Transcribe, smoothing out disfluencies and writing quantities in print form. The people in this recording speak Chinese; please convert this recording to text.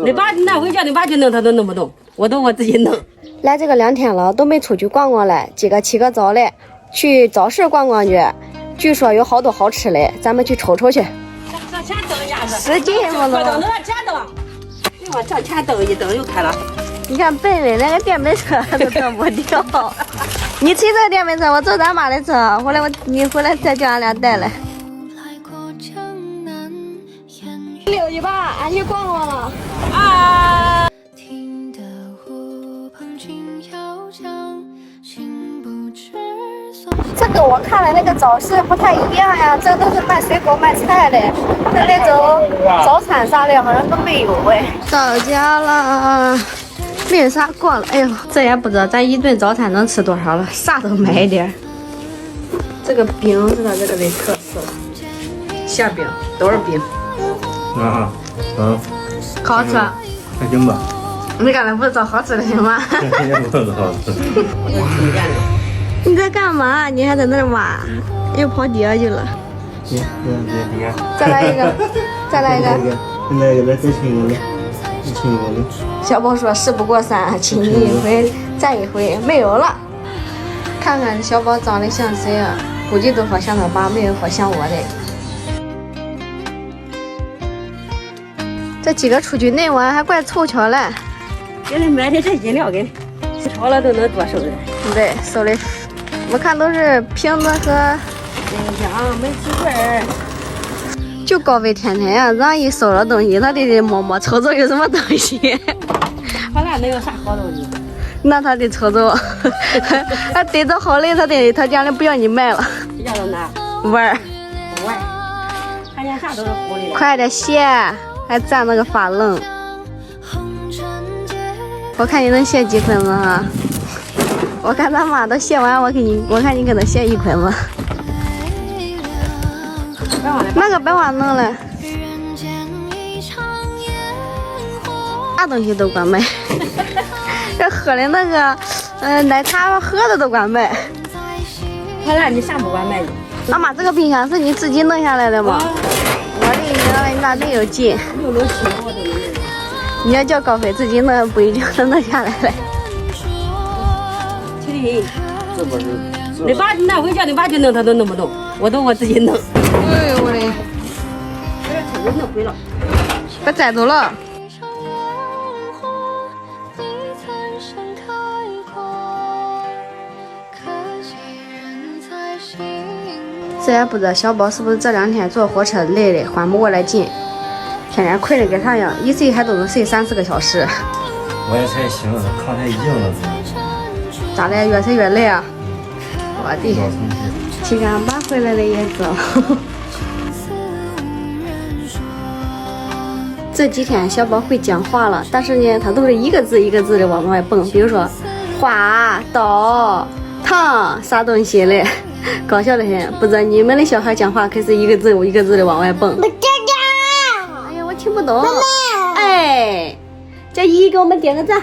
你爸那回叫你爸去弄，他都弄不动，我自己弄。来这个2天了，都没出去逛逛嘞。今个起个早嘞，去早市逛逛去。据说有好多好吃嘞，咱们去瞅瞅去。上前蹬一下子，使劲我都。蹬前蹬，你往上前蹬一蹬又开了。你看笨笨连个电瓶车都蹬不掉。你骑这个电瓶车，我坐咱妈的车，回来你回来再叫俺俩带来。618，俺去逛逛了。啊！这个我看了那个早市不太一样呀，这都是卖水果卖菜的，那种早餐啥的好像都没有哎。到家了，没有啥过了。哎呦，这也不知道咱一顿早餐能吃多少了，啥都买一点。这个饼是它这个的特色，馅饼都是饼。好吃，还行吧。你刚才不是找好吃的行吗？也不是好吃。你在干嘛？你还在那儿挖，又跑底下去了。再来一个，再来一个。来一个，再亲我的，再亲我的。小宝说事不过三，亲你一回再一回，没有了。看看小宝长得像谁啊？估计都说像他爸，没有说像我的。这几个出去内玩还怪凑巧嘞。给你买点这饮料给你，炒了都能多收点。对，收的。我看都是瓶子和煤气罐。就高飞天天呀，让一收了东西，他得摸摸瞅瞅有什么东西。他俩能有啥好东西？那他得瞅瞅，他逮着好嘞，他家里不要你卖了。要到哪？玩儿。玩儿。他家啥都是狐狸。快点卸，还站那个发愣。我看你能卸几捆子哈？我看咱妈都卸完，我看你给他卸1捆子。那个白花弄了，啥东西都管卖。这喝的那个，奶茶喝的都管卖。他俩你啥不管卖的？妈妈，这个冰箱是你自己弄下来的吗？我的你那真有劲。6楼7我都能。你要叫高飞自己弄，不一定能弄下来嘞。这不是。你爸那回叫你爸去弄，他都弄不动，我自己弄。哎呦我的，这个车子弄毁了，被摘走了。这也不知道小宝是不是这2天坐火车累的，缓不过来劲，天天困的跟啥样，一睡还都能睡3、4个小时。我也才醒了，炕太硬了。咋的？越睡越累啊！我的，7干8回来的也走。这几天小宝会讲话了，但是呢，他都是一个字一个字的往外蹦，比如说花、刀、烫啥东西嘞，搞笑的很。不知道你们的小孩讲话可是一个字一个字的往外蹦。哎呀，我听不懂。哎，叫姨给我们点个赞。